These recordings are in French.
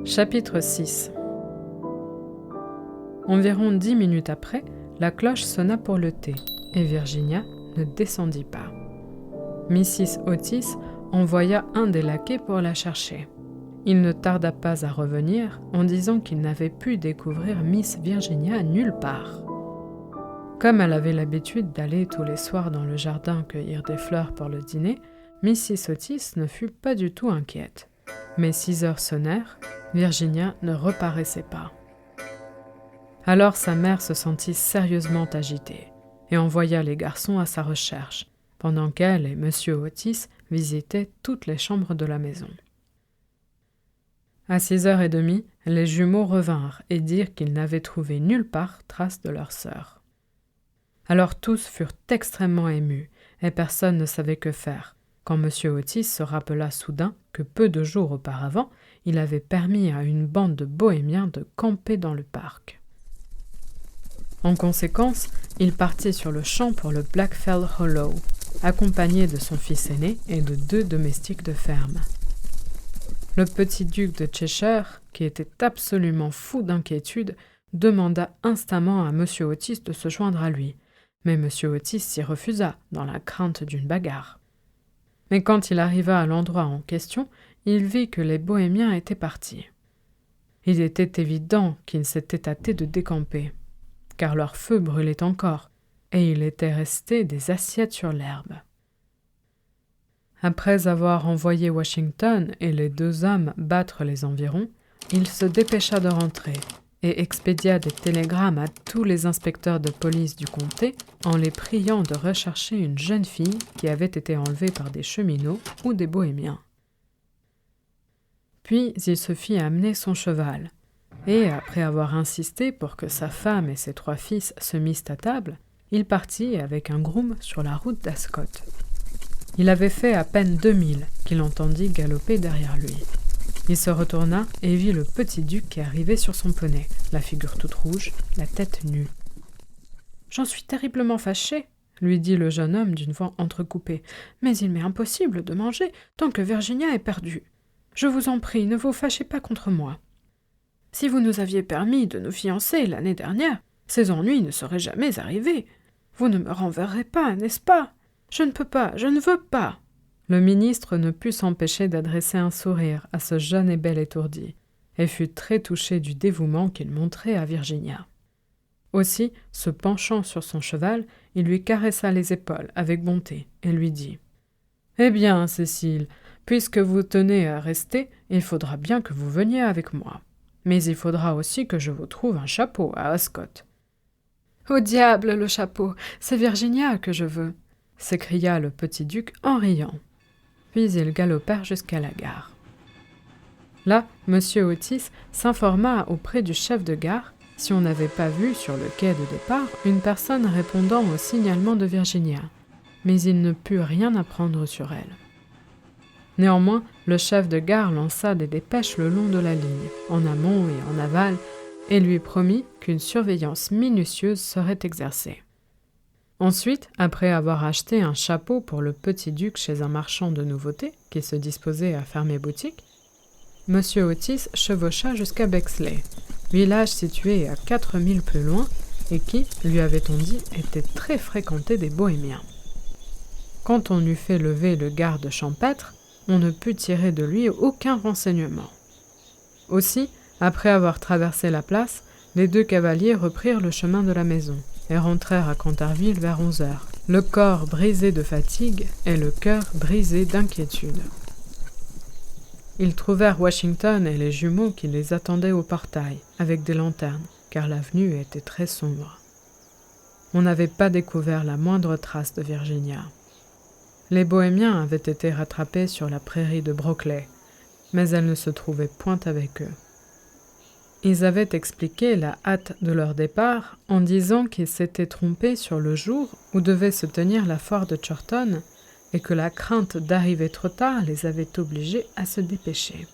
Chapitre 6. Environ 10 minutes après, la cloche sonna pour le thé, et Virginia ne descendit pas. Mrs. Otis envoya un des laquais pour la chercher. Il ne tarda pas à revenir en disant qu'il n'avait pu découvrir Miss Virginia nulle part. Comme elle avait l'habitude d'aller tous les soirs dans le jardin cueillir des fleurs pour le dîner, Mrs. Otis ne fut pas du tout inquiète. Mais 6 heures sonnèrent, Virginia ne reparaissait pas. Alors sa mère se sentit sérieusement agitée et envoya les garçons à sa recherche, pendant qu'elle et M. Otis visitaient toutes les chambres de la maison. À 6h30, les jumeaux revinrent et dirent qu'ils n'avaient trouvé nulle part trace de leur sœur. Alors tous furent extrêmement émus, et personne ne savait que faire, quand M. Otis se rappela soudain que peu de jours auparavant, il avait permis à une bande de bohémiens de camper dans le parc. En conséquence, il partit sur le champ pour le Blackfell Hollow, accompagné de son fils aîné et de 2 domestiques de ferme. Le petit duc de Cheshire, qui était absolument fou d'inquiétude, demanda instamment à M. Otis de se joindre à lui, mais M. Otis s'y refusa, dans la crainte d'une bagarre. Mais quand il arriva à l'endroit en question, il vit que les bohémiens étaient partis. Il était évident qu'ils s'étaient hâtés de décamper, car leur feu brûlait encore, et il était resté des assiettes sur l'herbe. Après avoir envoyé Washington et les 2 hommes battre les environs, il se dépêcha de rentrer et expédia des télégrammes à tous les inspecteurs de police du comté en les priant de rechercher une jeune fille qui avait été enlevée par des cheminots ou des bohémiens. Puis il se fit amener son cheval, et après avoir insisté pour que sa femme et ses 3 fils se missent à table, il partit avec un groom sur la route d'Ascot. Il avait fait à peine 2 milles qu'il entendit galoper derrière lui. Il se retourna et vit le petit duc qui arrivait sur son poney, la figure toute rouge, la tête nue. « J'en suis terriblement fâché, » lui dit le jeune homme d'une voix entrecoupée, « mais il m'est impossible de manger tant que Virginia est perdue. Je vous en prie, ne vous fâchez pas contre moi. Si vous nous aviez permis de nous fiancer l'année dernière, ces ennuis ne seraient jamais arrivés. Vous ne me renverrez pas, n'est-ce pas? Je ne peux pas, je ne veux pas. » Le ministre ne put s'empêcher d'adresser un sourire à ce jeune et bel étourdi, et fut très touché du dévouement qu'il montrait à Virginia. Aussi, se penchant sur son cheval, il lui caressa les épaules avec bonté et lui dit « Eh bien, Cécile, puisque vous tenez à rester, il faudra bien que vous veniez avec moi. Mais il faudra aussi que je vous trouve un chapeau à Ascot. »« Au diable, le chapeau, c'est Virginia que je veux !» s'écria le petit duc en riant. Puis ils galopèrent jusqu'à la gare. Là, M. Otis s'informa auprès du chef de gare si on n'avait pas vu sur le quai de départ une personne répondant au signalement de Virginia, mais il ne put rien apprendre sur elle. Néanmoins, le chef de gare lança des dépêches le long de la ligne, en amont et en aval, et lui promit qu'une surveillance minutieuse serait exercée. Ensuite, après avoir acheté un chapeau pour le petit duc chez un marchand de nouveautés qui se disposait à fermer boutique, M. Otis chevaucha jusqu'à Bexley, village situé à 4 milles plus loin et qui, lui avait-on dit, était très fréquenté des bohémiens. Quand on eut fait lever le garde champêtre, on ne put tirer de lui aucun renseignement. Aussi, après avoir traversé la place, les 2 cavaliers reprirent le chemin de la maison et rentrèrent à Canterville vers 11h, le corps brisé de fatigue et le cœur brisé d'inquiétude. Ils trouvèrent Washington et les jumeaux qui les attendaient au portail, avec des lanternes, car l'avenue était très sombre. On n'avait pas découvert la moindre trace de Virginia. Les bohémiens avaient été rattrapés sur la prairie de Brockley, mais elle ne se trouvait point avec eux. Ils avaient expliqué la hâte de leur départ en disant qu'ils s'étaient trompés sur le jour où devait se tenir la foire de Chorton et que la crainte d'arriver trop tard les avait obligés à se dépêcher.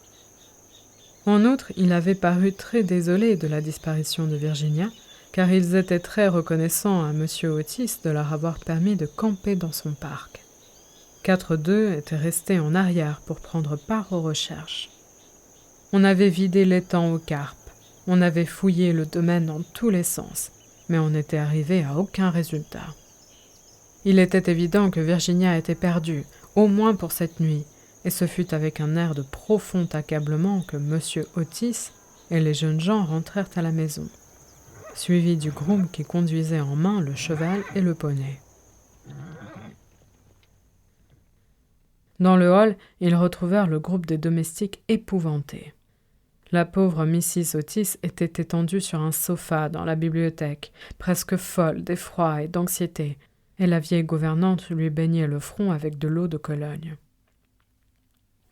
En outre, il avait paru très désolé de la disparition de Virginia, car ils étaient très reconnaissants à M. Otis de leur avoir permis de camper dans son parc. 4 d'eux étaient restés en arrière pour prendre part aux recherches. On avait vidé l'étang aux carpes, on avait fouillé le domaine dans tous les sens, mais on n'était arrivé à aucun résultat. Il était évident que Virginia était perdue, au moins pour cette nuit, et ce fut avec un air de profond accablement que M. Otis et les jeunes gens rentrèrent à la maison, suivis du groom qui conduisait en main le cheval et le poney. Dans le hall, ils retrouvèrent le groupe des domestiques épouvantés. La pauvre Mrs. Otis était étendue sur un sofa dans la bibliothèque, presque folle d'effroi et d'anxiété, et la vieille gouvernante lui baignait le front avec de l'eau de Cologne.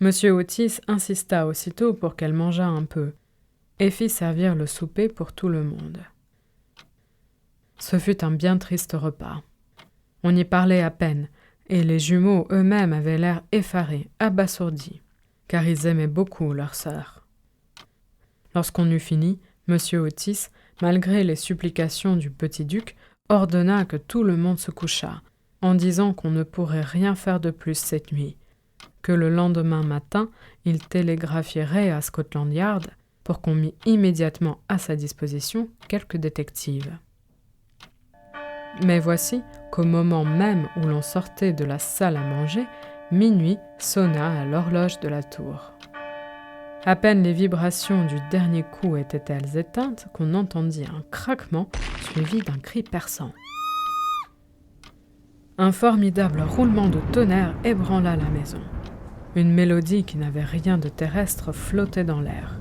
M. Otis insista aussitôt pour qu'elle mangeât un peu, et fit servir le souper pour tout le monde. Ce fut un bien triste repas. On y parlait à peine, et les jumeaux eux-mêmes avaient l'air effarés, abasourdis, car ils aimaient beaucoup leur sœur. Lorsqu'on eut fini, M. Otis, malgré les supplications du petit duc, ordonna que tout le monde se couchât, en disant qu'on ne pourrait rien faire de plus cette nuit, que le lendemain matin, il télégraphierait à Scotland Yard pour qu'on mît immédiatement à sa disposition quelques détectives. Mais voici qu'au moment même où l'on sortait de la salle à manger, minuit sonna à l'horloge de la tour. À peine les vibrations du dernier coup étaient-elles éteintes qu'on entendit un craquement suivi d'un cri perçant. Un formidable roulement de tonnerre ébranla la maison. Une mélodie qui n'avait rien de terrestre flottait dans l'air.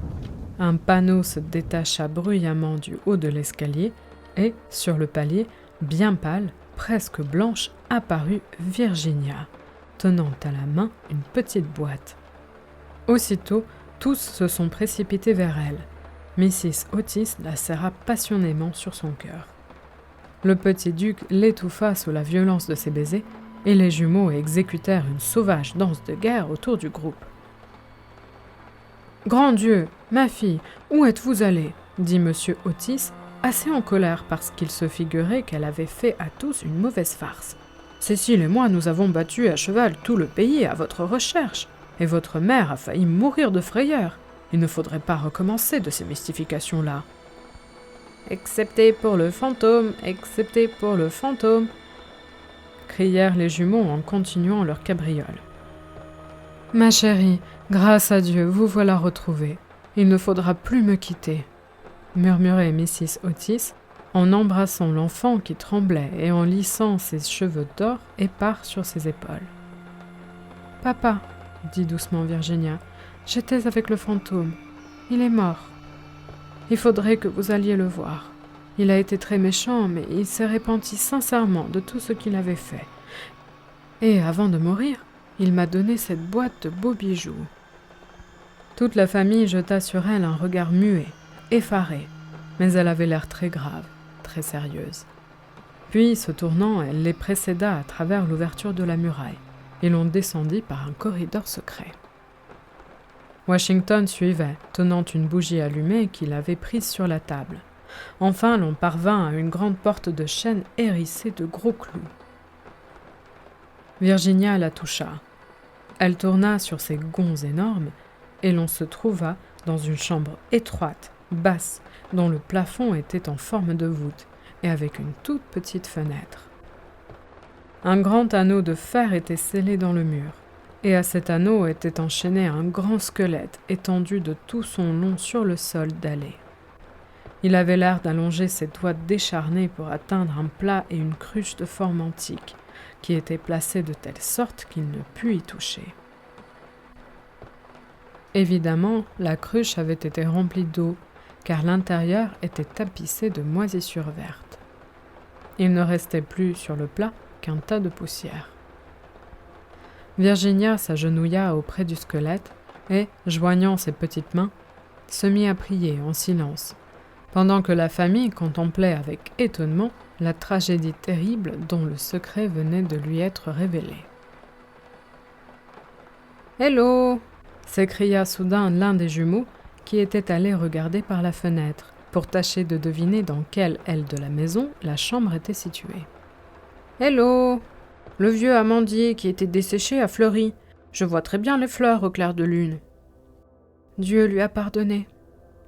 Un panneau se détacha bruyamment du haut de l'escalier et, sur le palier, bien pâle, presque blanche, apparut Virginia, tenant à la main une petite boîte. Aussitôt, tous se sont précipités vers elle. Mrs. Otis la serra passionnément sur son cœur. Le petit duc l'étouffa sous la violence de ses baisers, et les jumeaux exécutèrent une sauvage danse de guerre autour du groupe. « Grand Dieu, ma fille, où êtes-vous allée » dit M. Otis, assez en colère parce qu'il se figurait qu'elle avait fait à tous une mauvaise farce. « Cécile et moi, nous avons battu à cheval tout le pays à votre recherche. Et votre mère a failli mourir de frayeur. Il ne faudrait pas recommencer de ces mystifications-là. »« Excepté pour le fantôme, excepté pour le fantôme !» crièrent les jumeaux en continuant leur cabriole. « Ma chérie, grâce à Dieu, vous voilà retrouvée. Il ne faudra plus me quitter, » murmurait Mrs. Otis en embrassant l'enfant qui tremblait et en lissant ses cheveux d'or épars sur ses épaules. « Papa, » dit doucement Virginia, « j'étais avec le fantôme. Il est mort. Il faudrait que vous alliez le voir. Il a été très méchant, mais il s'est repenti sincèrement de tout ce qu'il avait fait. Et avant de mourir, il m'a donné cette boîte de beaux bijoux. » Toute la famille jeta sur elle un regard muet, effaré, mais elle avait l'air très grave, très sérieuse. Puis, se tournant, elle les précéda à travers l'ouverture de la muraille, et l'on descendit par un corridor secret. Washington suivait, tenant une bougie allumée qu'il avait prise sur la table. Enfin, l'on parvint à une grande porte de chêne hérissée de gros clous. Virginia la toucha. Elle tourna sur ses gonds énormes, et l'on se trouva dans une chambre étroite, basse, dont le plafond était en forme de voûte, et avec une toute petite fenêtre. Un grand anneau de fer était scellé dans le mur, et à cet anneau était enchaîné un grand squelette étendu de tout son long sur le sol dallé. Il avait l'air d'allonger ses doigts décharnés pour atteindre un plat et une cruche de forme antique, qui étaient placés de telle sorte qu'il ne put y toucher. Évidemment, la cruche avait été remplie d'eau, car l'intérieur était tapissé de moisissures vertes. Il ne restait plus sur le plat qu'un tas de poussière. Virginia s'agenouilla auprès du squelette et, joignant ses petites mains, se mit à prier en silence, pendant que la famille contemplait avec étonnement la tragédie terrible dont le secret venait de lui être révélé. « Hello !» s'écria soudain l'un des jumeaux qui était allé regarder par la fenêtre pour tâcher de deviner dans quelle aile de la maison la chambre était située. « Hello ! Le vieux amandier qui était desséché a fleuri. Je vois très bien les fleurs au clair de lune. » Dieu lui a pardonné,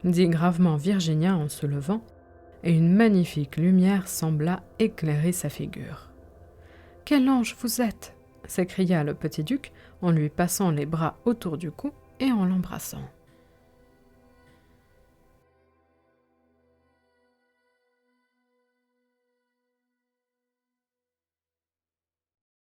dit gravement Virginia en se levant, et une magnifique lumière sembla éclairer sa figure. « Quel ange vous êtes !» s'écria le petit duc en lui passant les bras autour du cou et en l'embrassant.